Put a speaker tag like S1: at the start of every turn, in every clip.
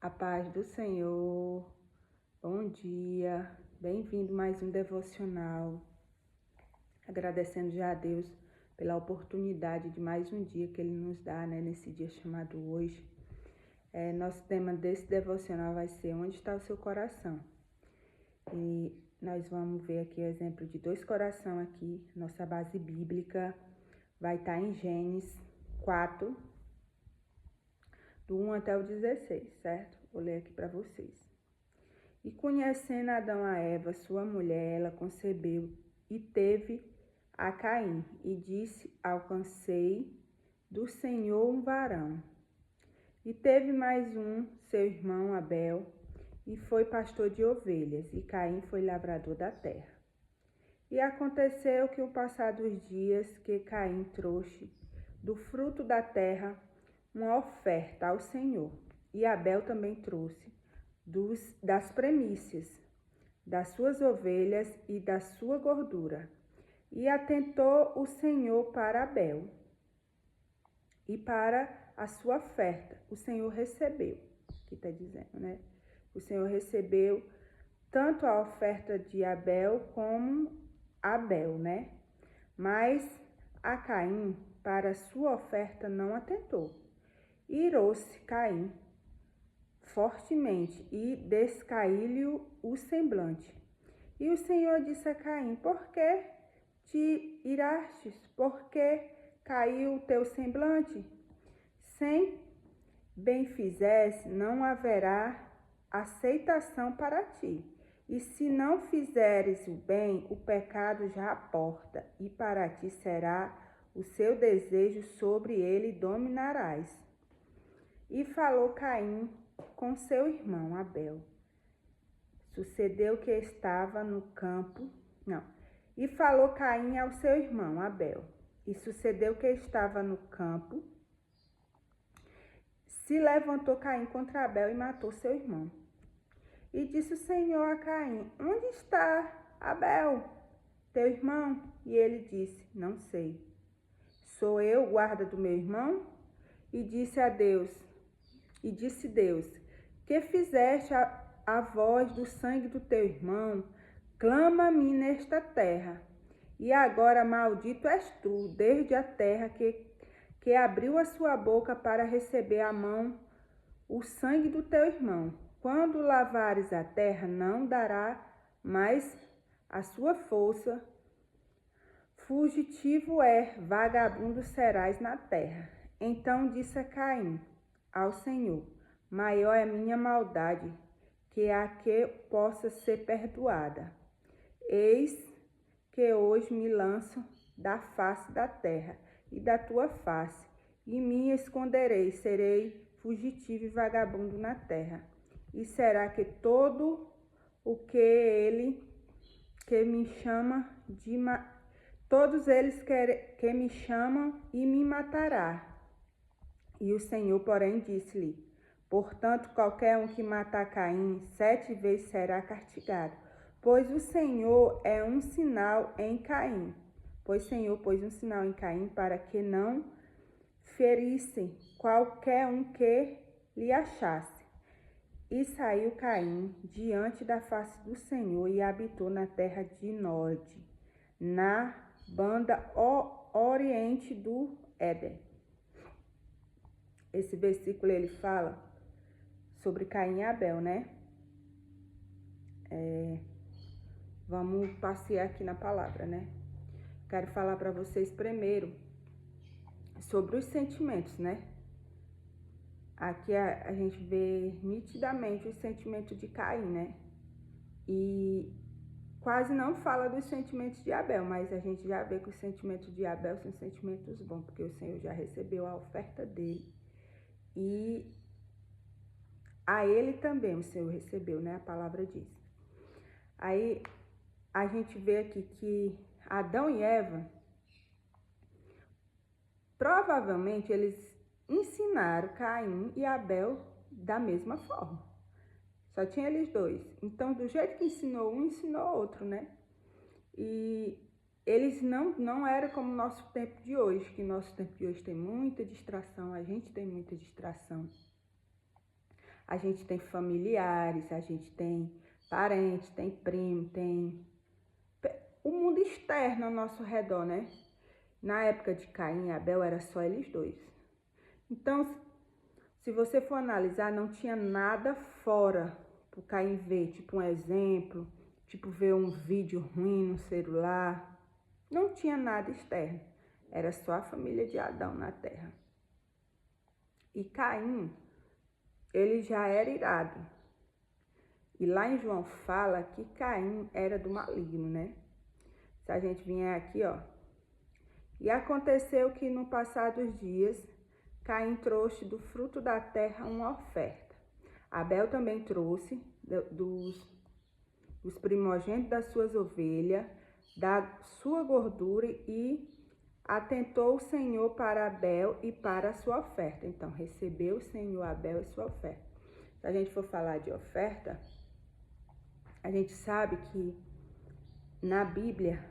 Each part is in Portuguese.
S1: A paz do Senhor, bom dia, bem-vindo a mais um devocional. Agradecendo já a Deus pela oportunidade de mais um dia que Ele nos dá, nesse dia chamado hoje. Nosso tema desse devocional vai ser Onde está o seu coração? E nós vamos ver aqui o exemplo de dois corações aqui. Nossa base bíblica vai estar em Gênesis 4, do 1 até o 16, certo? Vou ler aqui para vocês. E conhecendo Adão a Eva, sua mulher, ela concebeu e teve a Caim, e disse: alcancei do Senhor um varão. E teve mais um, seu irmão Abel, e foi pastor de ovelhas, e Caim foi lavrador da terra. E aconteceu que, o passar dos dias, que Caim trouxe do fruto da terra uma oferta ao Senhor, e Abel também trouxe das primícias das suas ovelhas e da sua gordura. E atentou o Senhor para Abel e para a sua oferta. O Senhor recebeu, aqui está dizendo, O Senhor recebeu tanto a oferta de Abel como Abel, Mas a Caim, para a sua oferta, não atentou. Irou-se Caim fortemente e descaiu-lhe o semblante. E o Senhor disse a Caim: por que te irastes? Por que caiu o teu semblante? Sem benfizes, não haverá aceitação para ti. E se não fizeres o bem, o pecado já aporta, e para ti será o seu desejo, sobre ele dominarás. E falou Caim com seu irmão Abel. Sucedeu que estava no campo. E falou Caim ao seu irmão Abel. E sucedeu que estava no campo. Se levantou Caim contra Abel e matou seu irmão. E disse o Senhor a Caim: onde está Abel, teu irmão? E ele disse: não sei. Sou eu guarda do meu irmão? E disse Deus: que fizeste a voz do sangue do teu irmão? Clama-me nesta terra. E agora maldito és tu, desde a terra que abriu a sua boca para receber à mão o sangue do teu irmão. Quando lavares a terra, não dará mais a sua força. Fugitivo vagabundo serás na terra. Então disse a Caim ao Senhor: maior é minha maldade que a que possa ser perdoada. Eis que hoje me lanço da face da terra e da tua face, e me esconderei, serei fugitivo e vagabundo na terra. E será que todo o que ele que me chama todos eles que me chamam e me matará. E o Senhor, porém, disse-lhe: portanto, qualquer um que matar Caim 7 vezes será castigado. Pois o Senhor é um sinal em Caim. Pois o Senhor pôs um sinal em Caim para que não ferissem qualquer um que lhe achasse. E saiu Caim diante da face do Senhor e habitou na terra de Nod, na banda oriente do Éden. Esse versículo ele fala sobre Caim e Abel, Vamos passear aqui na palavra, Quero falar para vocês primeiro sobre os sentimentos, Aqui a gente vê nitidamente o sentimento de Caim, E quase não fala dos sentimentos de Abel, mas a gente já vê que os sentimentos de Abel são sentimentos bons, porque o Senhor já recebeu a oferta dele. E a ele também o Senhor recebeu, A palavra diz. Aí a gente vê aqui que Adão e Eva, provavelmente eles ensinaram Caim e Abel da mesma forma. Só tinha eles dois. Então, do jeito que ensinou um, ensinou outro, E eles não eram como o nosso tempo de hoje, que nosso tempo de hoje tem muita distração, a gente tem muita distração. A gente tem familiares, a gente tem parentes, tem primo, tem o mundo externo ao nosso redor, né? Na época de Caim e Abel era só eles dois. Então, se você for analisar, não tinha nada fora pro Caim ver, tipo um exemplo, tipo ver um vídeo ruim no celular. Não tinha nada externo. Era só a família de Adão na terra. E Caim, ele já era irado. E lá em João fala que Caim era do maligno, né? Se a gente vier aqui, ó. E aconteceu que no passar dos dias, Caim trouxe do fruto da terra uma oferta. Abel também trouxe dos primogênitos das suas ovelhas, da sua gordura, e atentou o Senhor para Abel e para a sua oferta. Então, recebeu o Senhor Abel e sua oferta. Se a gente for falar de oferta, a gente sabe que na Bíblia,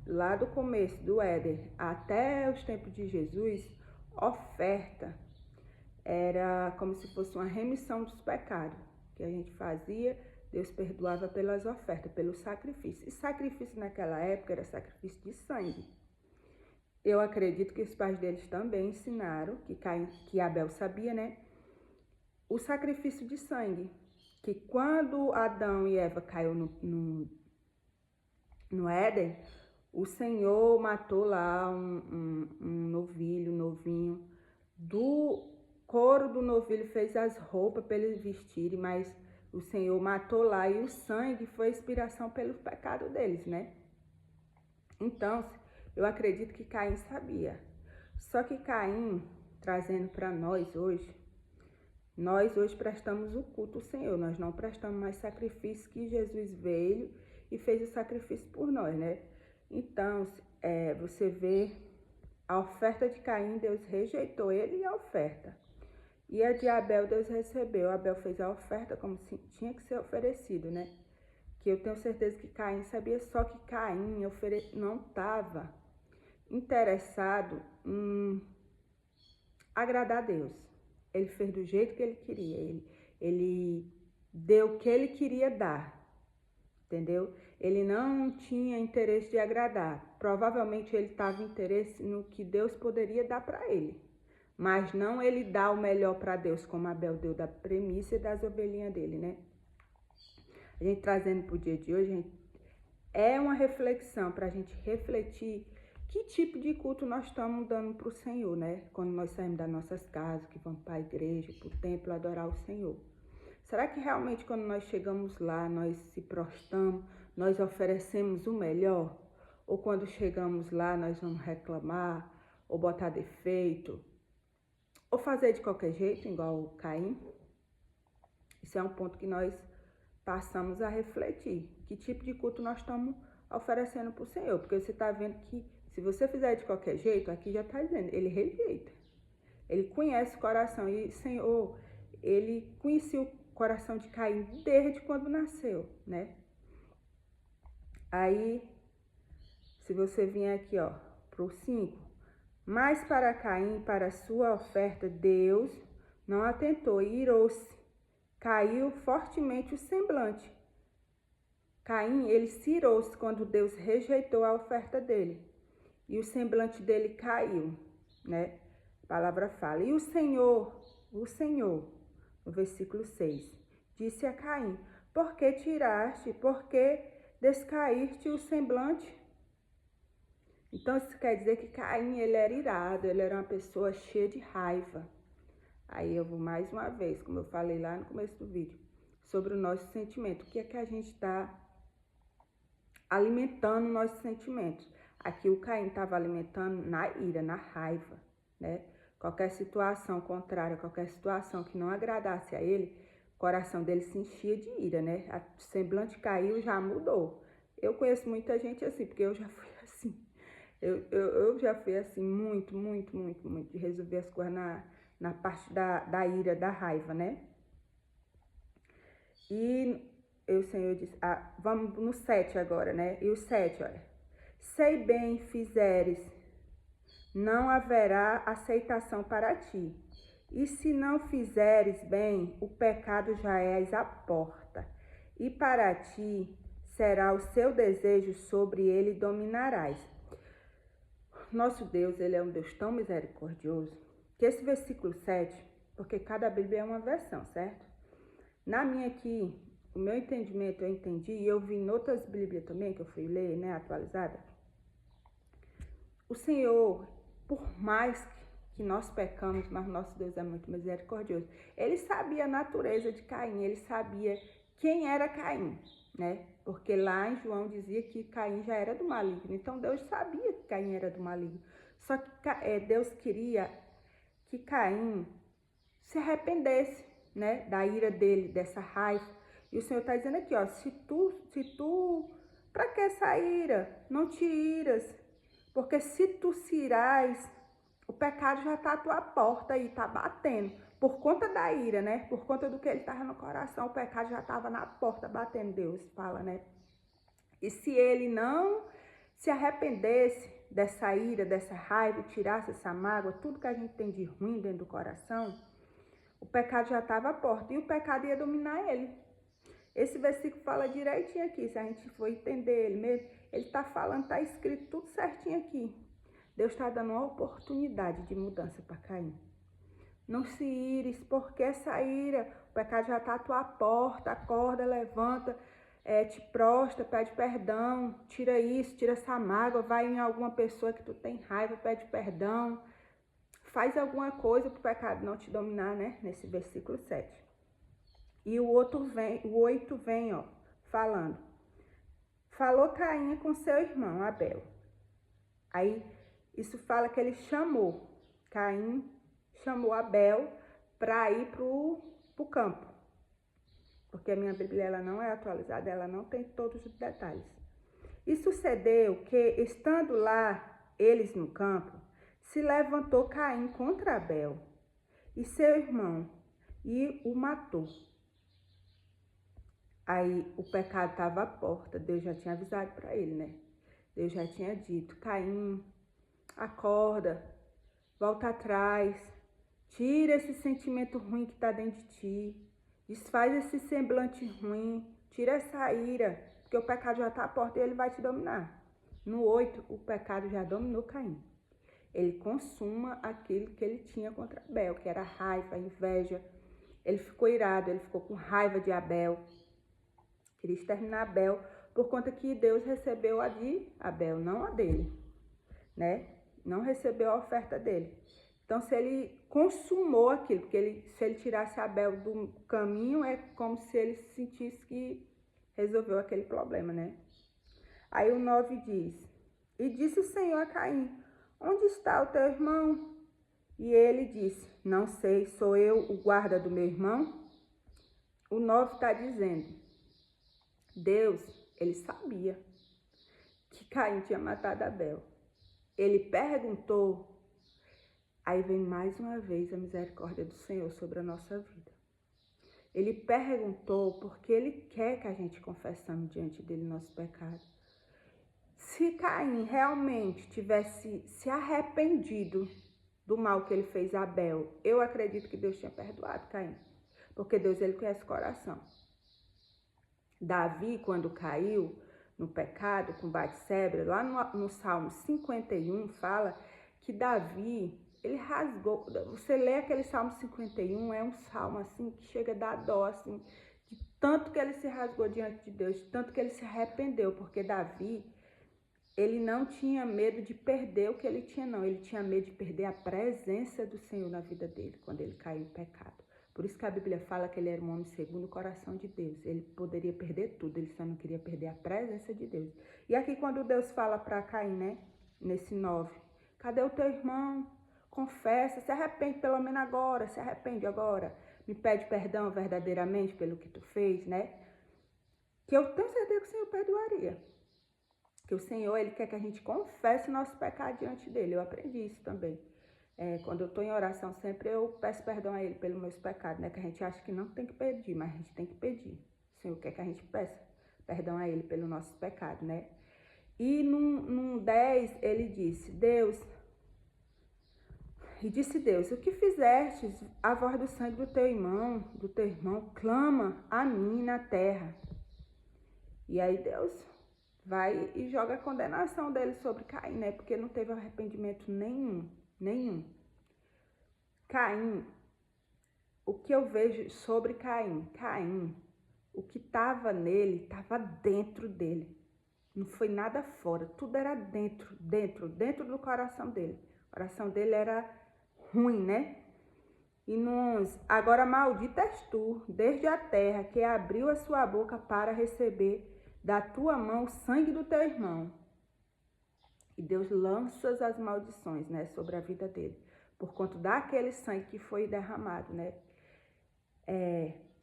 S1: lá do começo do Éden até os tempos de Jesus, oferta era como se fosse uma remissão dos pecados que a gente fazia. Deus perdoava pelas ofertas, pelo sacrifício. E sacrifício naquela época era sacrifício de sangue. Eu acredito que os pais deles também ensinaram, que Abel sabia, né? O sacrifício de sangue. Que quando Adão e Eva caiu no Éden, o Senhor matou lá um novilho, novinho. Do couro do novilho fez as roupas para eles vestirem, mas o Senhor matou lá e o sangue foi inspiração pelo pecado deles, né? Então, eu acredito que Caim sabia. Só que Caim, trazendo para nós hoje prestamos o culto ao Senhor. Nós não prestamos mais sacrifício, que Jesus veio e fez o sacrifício por nós, né? Então, você vê a oferta de Caim, Deus rejeitou ele e a oferta. E a de Abel, Deus recebeu. Abel fez a oferta como se tinha que ser oferecido, né? Que eu tenho certeza que Caim sabia, só que Caim não estava interessado em agradar a Deus. Ele fez do jeito que ele queria, ele deu o que ele queria dar, entendeu? Ele não tinha interesse de agradar. Provavelmente ele estava interesse no que Deus poderia dar para ele, mas não ele dar o melhor para Deus, como Abel deu da premissa e das ovelhinhas dele, né? A gente trazendo para o dia de hoje, é uma reflexão para a gente refletir que tipo de culto nós estamos dando para o Senhor, né? Quando nós saímos das nossas casas, que vamos para a igreja, para o templo, adorar o Senhor. Será que realmente quando nós chegamos lá, nós se prostramos, nós oferecemos o melhor? Ou quando chegamos lá, nós vamos reclamar, ou botar defeito, ou fazer de qualquer jeito, igual o Caim? Isso é um ponto que nós passamos a refletir. Que tipo de culto nós estamos oferecendo para o Senhor? Porque você está vendo que se você fizer de qualquer jeito, aqui já está dizendo, ele rejeita. Ele conhece o coração. E o Senhor, ele conhecia o coração de Caim desde quando nasceu, né? Aí, se você vier aqui, ó, para o 5. Mas para Caim, para a sua oferta, Deus não atentou e irou-se. Caiu fortemente o semblante. Caim, ele se irou-se quando Deus rejeitou a oferta dele. E o semblante dele caiu, né? A palavra fala. E o Senhor, no versículo 6, disse a Caim: por que tiraste, por que descaíste o semblante? Então isso quer dizer que Caim, ele era irado, ele era uma pessoa cheia de raiva. Aí eu vou mais uma vez, como eu falei lá no começo do vídeo, sobre o nosso sentimento. O que é que a gente está alimentando nossos sentimentos? Aqui o Caim estava alimentando na ira, na raiva, né? Qualquer situação contrária, qualquer situação que não agradasse a ele, o coração dele se enchia de ira, né? O semblante caiu, já mudou. Eu conheço muita gente assim, porque eu já fui assim. Eu já fui assim, muito, de resolver as coisas na parte da ira, da raiva, né? E o Senhor disse, vamos no 7 agora, né? E o 7, olha. Sei bem fizeres, não haverá aceitação para ti. E se não fizeres bem, o pecado já és à porta, e para ti será o seu desejo, sobre ele dominarás. Nosso Deus, ele é um Deus tão misericordioso, que esse versículo 7, porque cada Bíblia é uma versão, certo? Na minha aqui, o meu entendimento, eu entendi, e eu vi em outras Bíblias também, que eu fui ler, né, atualizada. O Senhor, por mais que nós pecamos, mas nosso Deus é muito misericordioso. Ele sabia a natureza de Caim, ele sabia quem era Caim, né? Porque lá em João dizia que Caim já era do maligno. Então Deus sabia que Caim era do maligno. Só que Deus queria que Caim se arrependesse, né? Da ira dele, dessa raiva. E o Senhor está dizendo aqui, ó, se tu, para que essa ira? Não te iras, porque se tu se irás, o pecado já está à tua porta aí, está batendo. Por conta da ira, né? Por conta do que ele estava no coração, o pecado já estava na porta batendo, Deus fala, né? E se ele não se arrependesse dessa ira, dessa raiva, e tirasse essa mágoa, tudo que a gente tem de ruim dentro do coração, o pecado já estava à porta e o pecado ia dominar ele. Esse versículo fala direitinho aqui, se a gente for entender ele mesmo, ele está falando, está escrito tudo certinho aqui. Deus está dando uma oportunidade de mudança para Caim. Não se ires, porque essa ira, o pecado já está à tua porta, acorda, levanta, te prostra, pede perdão, tira isso, tira essa mágoa, vai em alguma pessoa que tu tem raiva, pede perdão, faz alguma coisa para o pecado não te dominar, né? Nesse versículo 7. E o 8 vem, ó, falando. Falou Caim com seu irmão Abel. Aí, isso fala que ele chamou. Caim chamou Abel para ir pro campo. Porque a minha Bíblia ela não é atualizada, ela não tem todos os detalhes. E sucedeu que, estando lá eles no campo, se levantou Caim contra Abel e seu irmão e o matou. Aí o pecado estava à porta, Deus já tinha avisado para ele, né? Deus já tinha dito, Caim, acorda, volta atrás, tira esse sentimento ruim que está dentro de ti, desfaz esse semblante ruim, tira essa ira, porque o pecado já está à porta e ele vai te dominar. No 8, o pecado já dominou Caim. Ele consuma aquilo que ele tinha contra Abel, que era raiva, inveja. Ele ficou irado, ele ficou com raiva de Abel. Queria exterminar Abel, por conta que Deus recebeu a de Abel, não a dele, né? Não recebeu a oferta dele. Então, se ele consumou aquilo, porque se ele tirasse Abel do caminho, é como se ele sentisse que resolveu aquele problema, né? Aí o 9 diz, e disse o Senhor a Caim, onde está o teu irmão? E ele disse, não sei, sou eu o guarda do meu irmão? O 9 está dizendo, Deus, ele sabia que Caim tinha matado Abel. Ele perguntou, aí vem mais uma vez a misericórdia do Senhor sobre a nossa vida. Ele perguntou porque ele quer que a gente confessamos diante dele nosso pecado. Se Caim realmente tivesse se arrependido do mal que ele fez a Abel, eu acredito que Deus tinha perdoado Caim. Porque Deus, ele conhece o coração. Davi, quando caiu no pecado com Batseba, lá no Salmo 51, fala que Davi, ele rasgou. Você lê aquele Salmo 51, é um salmo assim que chega a dar dó, assim, de tanto que ele se rasgou diante de Deus, de tanto que ele se arrependeu, porque Davi, ele não tinha medo de perder o que ele tinha, não. Ele tinha medo de perder a presença do Senhor na vida dele, quando ele caiu em pecado. Por isso que a Bíblia fala que ele era um homem segundo o coração de Deus. Ele poderia perder tudo, ele só não queria perder a presença de Deus. E aqui quando Deus fala para Caim, né, nesse 9, cadê o teu irmão? Confessa, se arrepende pelo menos agora, se arrepende agora. Me pede perdão verdadeiramente pelo que tu fez, né? Que eu tenho certeza que o Senhor perdoaria. Que o Senhor, ele quer que a gente confesse nosso pecado diante dele. Eu aprendi isso também. Quando eu estou em oração, sempre eu peço perdão a ele pelos meus pecados, né? Que a gente acha que não tem que pedir, mas a gente tem que pedir. O Senhor quer que a gente peça perdão a ele pelo nosso pecado, né? E no 10, ele disse, Deus, E disse Deus: o que fizestes? A voz do sangue do teu irmão, clama a mim na terra. E aí Deus vai e joga a condenação dele sobre Caim, né? Porque não teve arrependimento nenhum. Caim, o que eu vejo sobre Caim, o que estava nele, estava dentro dele. Não foi nada fora, tudo era dentro do coração dele. O coração dele era ruim, né? Agora maldito és tu, desde a terra, que abriu a sua boca para receber da tua mão o sangue do teu irmão. E Deus lança as maldições, né, sobre a vida dele, por conta daquele sangue que foi derramado, né?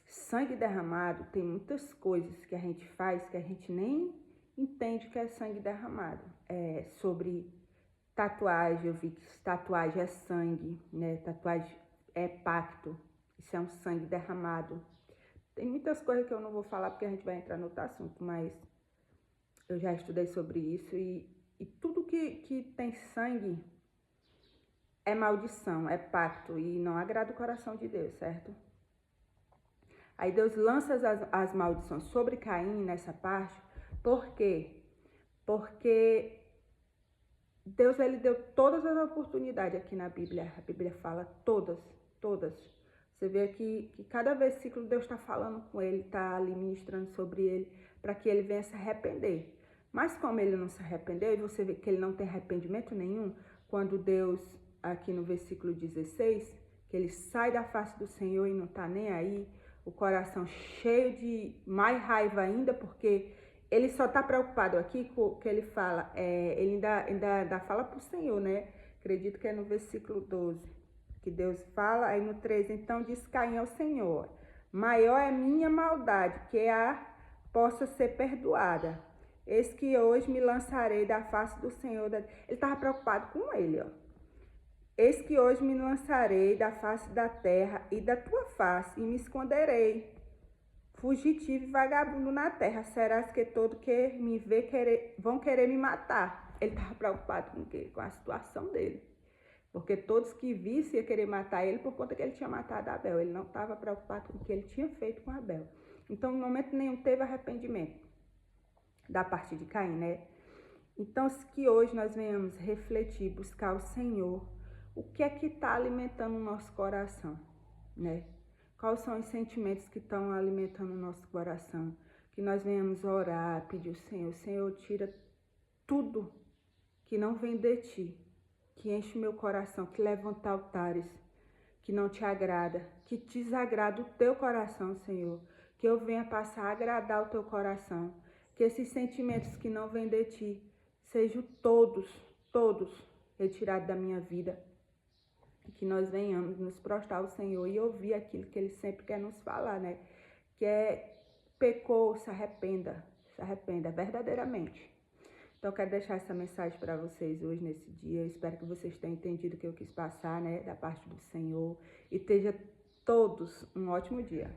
S1: Sangue derramado, tem muitas coisas que a gente faz que a gente nem entende que é sangue derramado. Sobre tatuagem, eu vi que tatuagem é sangue, né? Tatuagem é pacto, isso é um sangue derramado. Tem muitas coisas que eu não vou falar porque a gente vai entrar no outro assunto, mas eu já estudei sobre isso e tudo que tem sangue é maldição, é pacto e não agrada o coração de Deus, certo? Aí Deus lança as maldições sobre Caim nessa parte, por quê? Porque Deus, ele deu todas as oportunidades aqui na Bíblia. A Bíblia fala todas. Você vê aqui que cada versículo Deus está falando com ele, está ali ministrando sobre ele, para que ele venha se arrepender. Mas como ele não se arrependeu, e você vê que ele não tem arrependimento nenhum, quando Deus, aqui no versículo 16, que ele sai da face do Senhor e não está nem aí, o coração cheio de mais raiva ainda, porque ele só está preocupado aqui com o que ele fala, ele ainda fala para o Senhor, né? Acredito que é no versículo 12, que Deus fala, aí no 13, então diz Caim ao Senhor: maior é minha maldade, que possa ser perdoada. Eis que hoje me lançarei da face do Senhor. Ele estava preocupado com ele, ó. Eis que hoje me lançarei da face da terra e da tua face, e me esconderei. Fugitivo e vagabundo na terra, serás que todo que me vê vão querer me matar. Ele estava preocupado com o quê? Com a situação dele. Porque todos que vissem iam querer matar ele por conta que ele tinha matado Abel. Ele não estava preocupado com o que ele tinha feito com Abel. Então, em momento nenhum, teve arrependimento da parte de Caim, né? Então, que hoje nós venhamos refletir, buscar o Senhor. O que é que está alimentando o nosso coração, né? Quais são os sentimentos que estão alimentando o nosso coração? Que nós venhamos orar, pedir ao Senhor, tira tudo que não vem de ti, que enche o meu coração, que levanta altares, que não te agrada, que desagrada o teu coração, Senhor. Que eu venha passar a agradar o teu coração. Que esses sentimentos que não vêm de ti sejam todos retirados da minha vida. Que nós venhamos nos prostrar ao Senhor e ouvir aquilo que Ele sempre quer nos falar, né? Que pecou, se arrependa verdadeiramente. Então, eu quero deixar essa mensagem para vocês hoje, nesse dia. Eu espero que vocês tenham entendido o que eu quis passar, né? Da parte do Senhor. E tenha todos um ótimo dia.